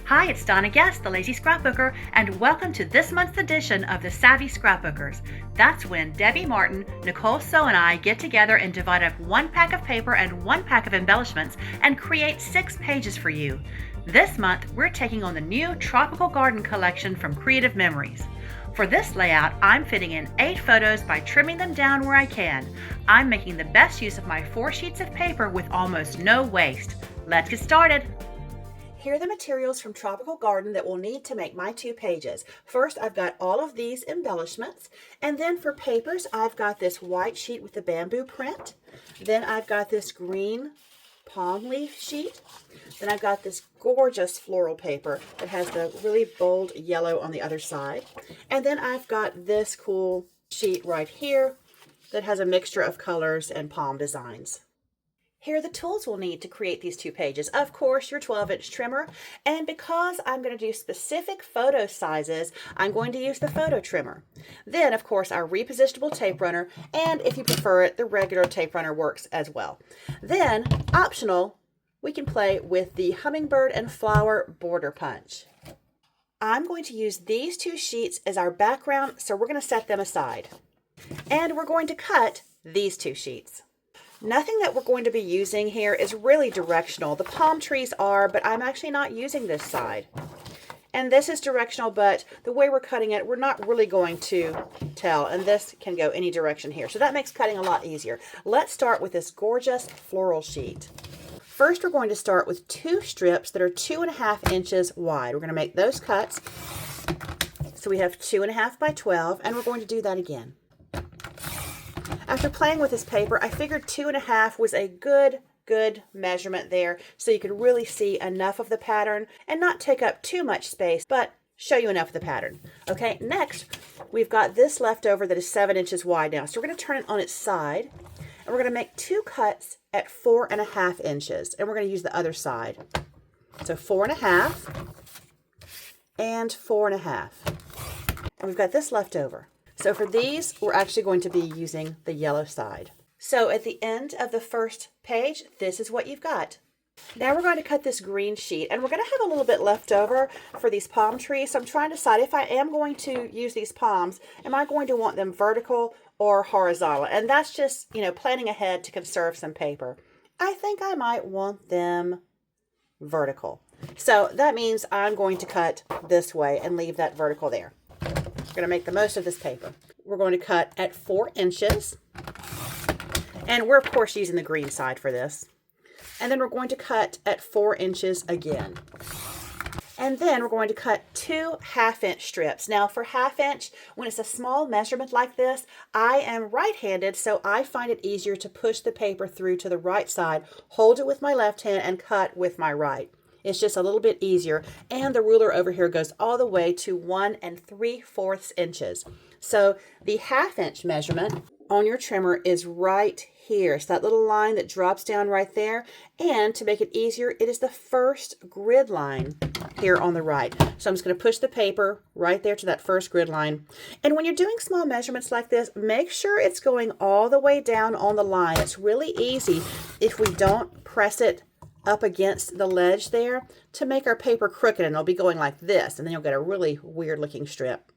Hi, it's Donna Guest, the Lazy Scrapbooker, and welcome to this month's edition of the Savvy Scrapbookers. That's when Debbie Martin, Nicole So, and I get together and divide up 1 pack of paper and 1 pack of embellishments and create 6 pages for you. This month, we're taking on the new Tropical Garden collection from Creative Memories. For this layout, I'm fitting in 8 photos by trimming them down where I can. I'm making the best use of my 4 sheets of paper with almost no waste. Let's get started. Here are the materials from Tropical Garden that we'll need to make my 2 pages. First, I've got all of these embellishments, and then for papers, I've got this white sheet with the bamboo print. Then I've got this green palm leaf sheet. Then I've got this gorgeous floral paper that has the really bold yellow on the other side. And then I've got this cool sheet right here that has a mixture of colors and palm designs. Here are the tools we'll need to create these 2 pages. Of course, your 12-inch trimmer. And because I'm going to do specific photo sizes, I'm going to use the photo trimmer. Then, of course, our repositionable tape runner. And if you prefer it, the regular tape runner works as well. Then, optional, we can play with the hummingbird and flower border punch. I'm going to use these 2 sheets as our background, so we're going to set them aside. And we're going to cut these 2 sheets. Nothing that we're going to be using here is really directional. The palm trees are, but I'm actually not using this side. And this is directional, but the way we're cutting it, we're not really going to tell. And this can go any direction here. So that makes cutting a lot easier. Let's start with this gorgeous floral sheet. First, we're going to start with 2 strips that are 2.5 inches wide. We're going to make those cuts. So we have 2.5 by 12, and we're going to do that again. After playing with this paper, I figured 2.5 was a good measurement there, so you could really see enough of the pattern and not take up too much space, but show you enough of the pattern. Okay, next, we've got this left over that is 7 inches wide now. So we're going to turn it on its side, and we're going to make 2 cuts at 4.5 inches, and we're going to use the other side. So 4.5 and 4.5. And we've got this left over. So for these, we're actually going to be using the yellow side. So at the end of the first page, this is what you've got. Now we're going to cut this green sheet, and we're going to have a little bit left over for these palm trees. So I'm trying to decide if I am going to use these palms, am I going to want them vertical or horizontal? And that's just, planning ahead to conserve some paper. I think I might want them vertical. So that means I'm going to cut this way and leave that vertical there. We're going to make the most of this paper. We're going to cut at 4 inches. And we're, of course, using the green side for this. And then we're going to cut at 4 inches again. And then we're going to cut 2 half-inch strips. Now, for half-inch, when it's a small measurement like this, I am right-handed, so I find it easier to push the paper through to the right side, hold it with my left hand, and cut with my right. It's just a little bit easier. And the ruler over here goes all the way to 1 3/4 inches. So the half-inch measurement on your trimmer is right here. It's that little line that drops down right there. And to make it easier, it is the first grid line here on the right. So I'm just going to push the paper right there to that first grid line. And when you're doing small measurements like this, make sure it's going all the way down on the line. It's really easy if we don't press it up against the ledge there to make our paper crooked, and it'll be going like this, and then you'll get a really weird looking strip.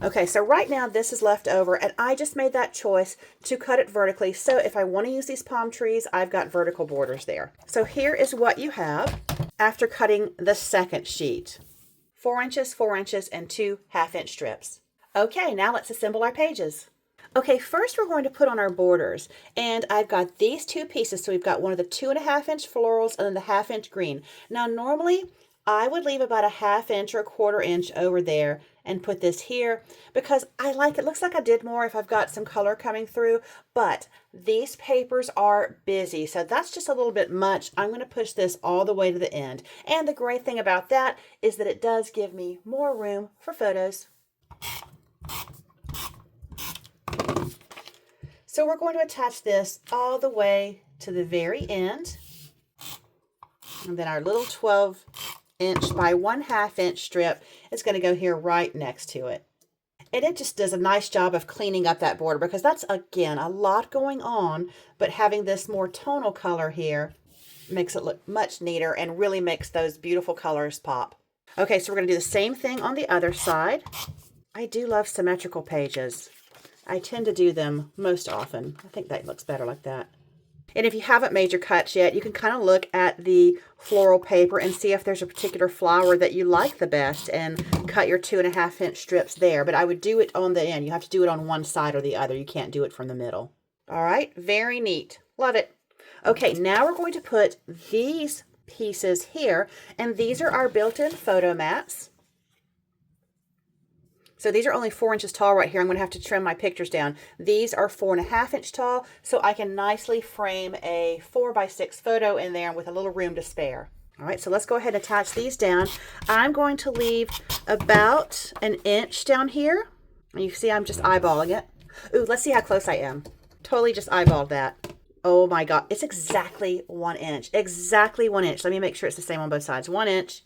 Okay, so right now this is left over, and I just made that choice to cut it vertically, so if I want to use these palm trees, I've got vertical borders there. So here is what you have after cutting the second sheet. 4 inches, 4 inches, and 2 half-inch strips. Okay, now let's assemble our pages. Okay, first we're going to put on our borders, and I've got these 2 pieces. So we've got one of the 2.5-inch florals and then the half-inch green. Now normally I would leave about a 1/2 inch or 1/4 inch over there and put this here because I like it. Looks like I did more if I've got some color coming through, but these papers are busy, so that's just a little bit much. I'm going to push this all the way to the end. And the great thing about that is that it does give me more room for photos. So we're going to attach this all the way to the very end. And then our little 12-inch by 1/2 inch strip is going to go here right next to it. And it just does a nice job of cleaning up that border because that's, again, a lot going on, but having this more tonal color here makes it look much neater and really makes those beautiful colors pop. Okay, so we're going to do the same thing on the other side. I do love symmetrical pages. I tend to do them most often. I think that looks better like that. And if you haven't made your cuts yet, you can kind of look at the floral paper and see if there's a particular flower that you like the best and cut your 2.5-inch strips there. But I would do it on the end. You have to do it on one side or the other. You can't do it from the middle. All right, very neat. Love it. Okay, now we're going to put these pieces here, and these are our built-in photo mats. So these are only 4 inches tall right here. I'm going to have to trim my pictures down. These are 4.5-inch tall, so I can nicely frame a 4x6 photo in there with a little room to spare. All right, so let's go ahead and attach these down. I'm going to leave about 1 inch down here. You see I'm just eyeballing it. Ooh, let's see how close I am. Totally just eyeballed that. Oh my God, it's exactly 1 inch. Exactly 1 inch. Let me make sure it's the same on both sides. 1 inch.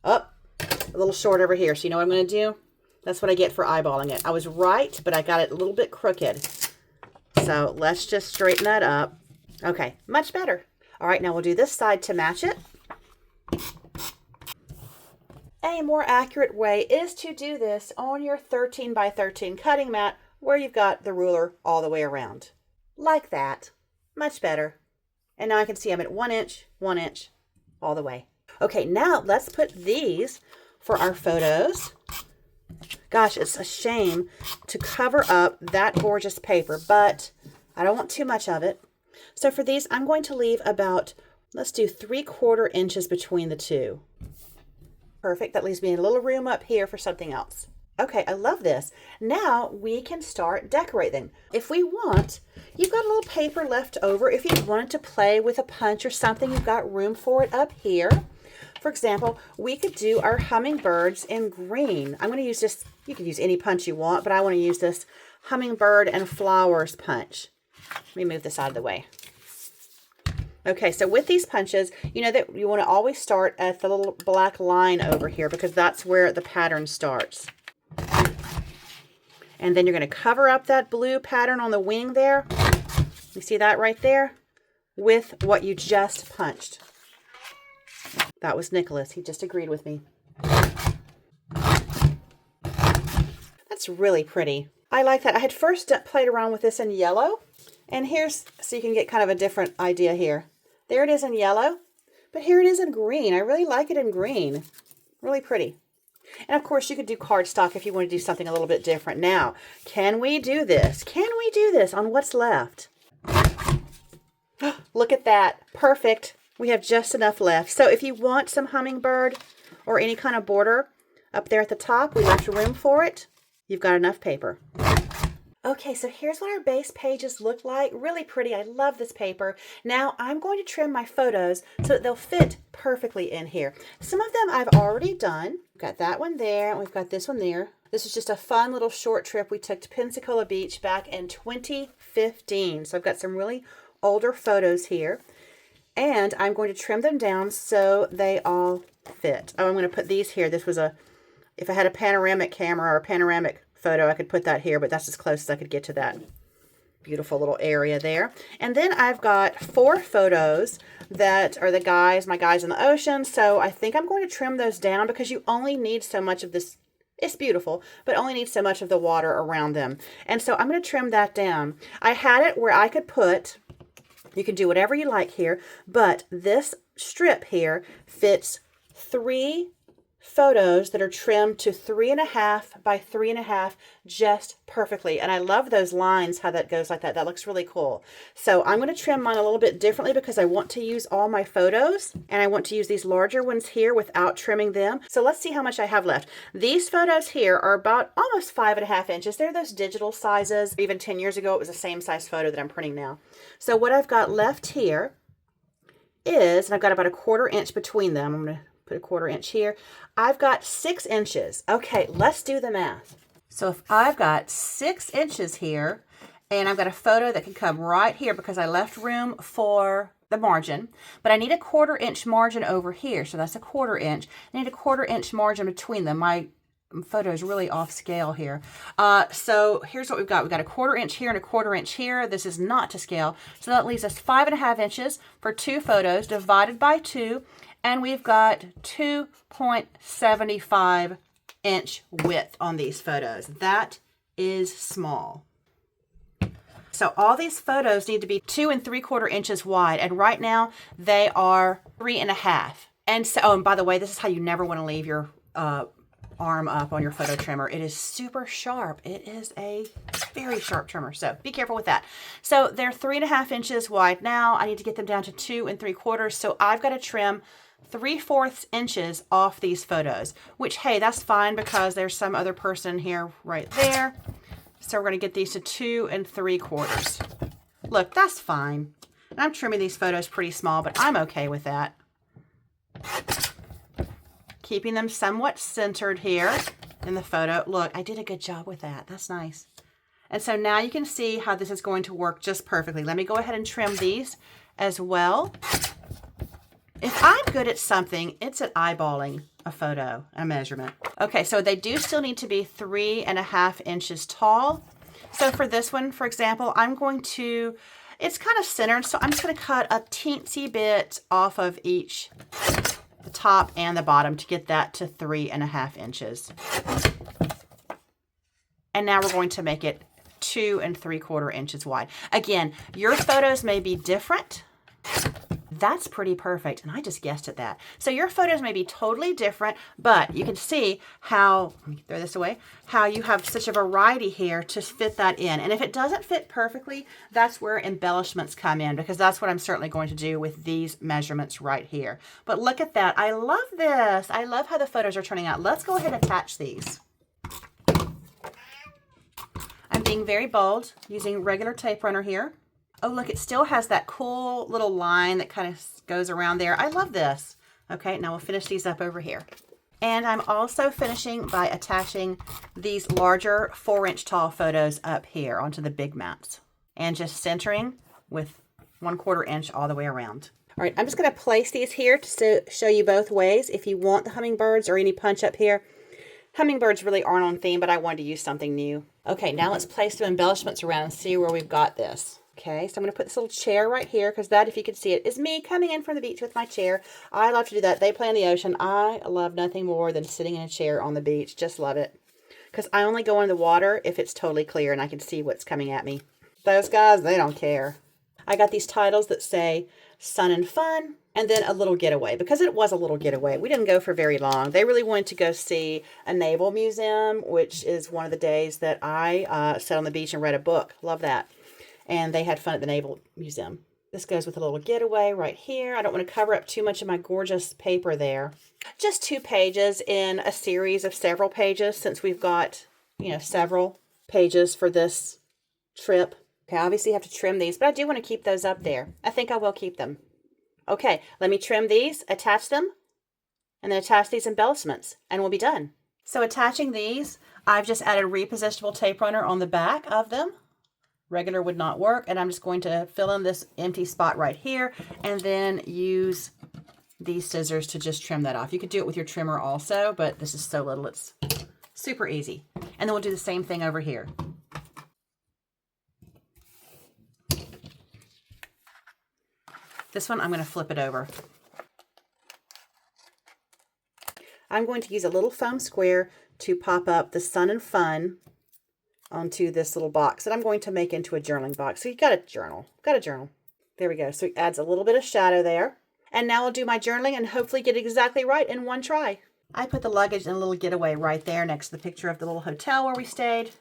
Up, a little short over here. So you know what I'm going to do? That's what I get for eyeballing it. I was right, but I got it a little bit crooked. So let's just straighten that up. Okay, much better. All right, now we'll do this side to match it. A more accurate way is to do this on your 13 by 13 cutting mat where you've got the ruler all the way around. Like that. Much better. And now I can see I'm at 1 inch, 1 inch, all the way. Okay, now let's put these for our photos. Gosh, it's a shame to cover up that gorgeous paper, but I don't want too much of it. So for these, I'm going to leave about, let's do 3/4 inches between the two. Perfect. That leaves me a little room up here for something else. Okay, I love this. Now we can start decorating. If we want, you've got a little paper left over. If you wanted to play with a punch or something, you've got room for it up here. For example, we could do our hummingbirds in green. I'm going to use this, you can use any punch you want, but I want to use this hummingbird and flowers punch. Let me move this out of the way. Okay, so with these punches, you know that you want to always start at the little black line over here because that's where the pattern starts. And then you're going to cover up that blue pattern on the wing there. You see that right there? With what you just punched. That was Nicholas. He just agreed with me. That's really pretty. I like that. I had first played around with this in yellow. And here's, so you can get kind of a different idea here. There it is in yellow. But here it is in green. I really like it in green. Really pretty. And of course, you could do cardstock if you want to do something a little bit different. Now, can we do this? Can we do this on what's left? Look at that. Perfect. We have just enough left. So if you want some hummingbird or any kind of border up there at the top, we left room for it. You've got enough paper. Okay, so here's what our base pages look like. Really pretty. I love this paper. Now I'm going to trim my photos so that they'll fit perfectly in here. Some of them I've already done. We've got that one there, and we've got this one there. This is just a fun little short trip we took to Pensacola Beach back in 2015. So I've got some really older photos here. And I'm going to trim them down so they all fit. Oh, I'm going to put these here. This was if I had a panoramic camera or a panoramic photo, I could put that here, but that's as close as I could get to that beautiful little area there. And then I've got 4 photos that are my guys in the ocean. So I think I'm going to trim those down because you only need so much of this. It's beautiful, but only need so much of the water around them. And so I'm going to trim that down. I had it where I could put, you can do whatever you like here, but this strip here fits 3 photos that are trimmed to 3.5 by 3.5 just perfectly. And I love those lines, how that goes like that. That looks really cool. So I'm going to trim mine a little bit differently because I want to use all my photos and I want to use these larger ones here without trimming them. So let's see how much I have left. These photos here are about almost 5.5 inches. They're those digital sizes. Even 10 years ago, it was the same size photo that I'm printing now. So what I've got left here is, and I've got about 1/4 inch between them. I'm going to put 1/4 inch here. I've got 6 inches. Okay, let's do the math. So if I've got 6 inches here, and I've got a photo that can come right here because I left room for the margin, but I need a 1/4 inch margin over here. So that's 1/4 inch. I need a 1/4 inch margin between them. My photo is really off scale here. So here's what we've got. We've got a 1/4 inch here and a 1/4 inch here. This is not to scale. So that leaves us 5.5 inches for 2 photos divided by 2. And we've got 2.75 inch width on these photos. That is small. So all these photos need to be 2 3/4 inches wide. And right now they are 3.5. And so, oh, and by the way, this is how you never want to leave your arm up on your photo trimmer. It is super sharp. It is a very sharp trimmer, so be careful with that. So they're 3.5 inches wide now. I need to get them down to 2 3/4, so I've got to trim 3/4 inches off these photos, which, hey, that's fine because there's some other person here right there. So we're going to get these to 2 3/4. Look, that's fine. And I'm trimming these photos pretty small, but I'm okay with that. Keeping them somewhat centered here in the photo. Look, I did a good job with that. That's nice. And so now you can see how this is going to work just perfectly. Let me go ahead and trim these as well. If I'm good at something, it's at eyeballing a photo, a measurement. Okay, so they do still need to be 3.5 inches tall. So for this one, for example, I'm going to, it's kind of centered, so I'm just going to cut a teensy bit off of each, the top and the bottom, to get that to 3.5 inches. And now we're going to make it 2 3/4 inches wide. Again, your photos may be different. That's pretty perfect, and I just guessed at that. So your photos may be totally different, but you can see how, let me throw this away, how you have such a variety here to fit that in. And if it doesn't fit perfectly, that's where embellishments come in, because that's what I'm certainly going to do with these measurements right here. But look at that. I love this. I love how the photos are turning out. Let's go ahead and attach these. I'm being very bold using regular tape runner here. Oh, look, it still has that cool little line that kind of goes around there. I love this. Okay, now we'll finish these up over here. And I'm also finishing by attaching these larger 4-inch tall photos up here onto the big maps. And just centering with 1/4 inch all the way around. All right, I'm just going to place these here to show you both ways. If you want the hummingbirds or any punch up here, hummingbirds really aren't on theme, but I wanted to use something new. Okay, now let's place the embellishments around and see where we've got this. Okay, so I'm going to put this little chair right here, because that, if you can see it, is me coming in from the beach with my chair. I love to do that. They play in the ocean. I love nothing more than sitting in a chair on the beach. Just love it. Because I only go in the water if it's totally clear and I can see what's coming at me. Those guys, they don't care. I got these titles that say Sun and Fun, and then a little getaway, because it was a little getaway. We didn't go for very long. They really wanted to go see a naval museum, which is one of the days that I sat on the beach and read a book. Love that. And they had fun at the Naval Museum. This goes with a little getaway right here. I don't want to cover up too much of my gorgeous paper there. Just 2 pages in a series of several pages, since we've got, you know, several pages for this trip. Okay, obviously you have to trim these, but I do want to keep those up there. I think I will keep them. Okay, let me trim these, attach them, and then attach these embellishments, and we'll be done. So attaching these, I've just added repositionable tape runner on the back of them. Regular would not work, and I'm just going to fill in this empty spot right here and then use these scissors to just trim that off. You could do it with your trimmer also, but this is so little, it's super easy. And then we'll do the same thing over here. This one, I'm going to flip it over. I'm going to use a little foam square to pop up the Sun and Fun onto this little box that I'm going to make into a journaling box. So you got a journal. There we go. So it adds a little bit of shadow there. And now I'll do my journaling and hopefully get it exactly right in one try. I put the luggage in a little getaway right there next to the picture of the little hotel where we stayed.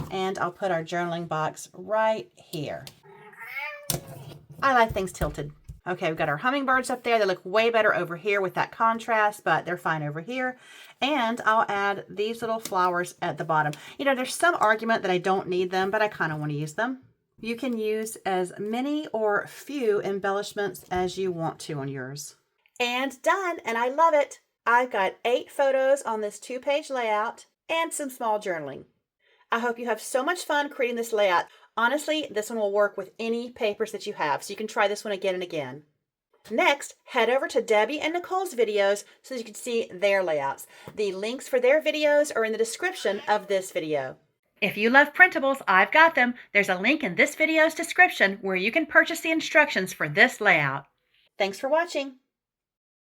And I'll put our journaling box right here. I like things tilted. Okay, we've got our hummingbirds up there. They look way better over here with that contrast, but they're fine over here. And I'll add these little flowers at the bottom. You know, there's some argument that I don't need them, but I kind of want to use them. You can use as many or few embellishments as you want to on yours. And done, and I love it. I've got 8 photos on this 2-page layout and some small journaling. I hope you have so much fun creating this layout. Honestly, this one will work with any papers that you have, so you can try this one again and again. Next, head over to Debbie and Nicole's videos so you can see their layouts. The links for their videos are in the description of this video. If you love printables, I've got them. There's a link in this video's description where you can purchase the instructions for this layout. Thanks for watching.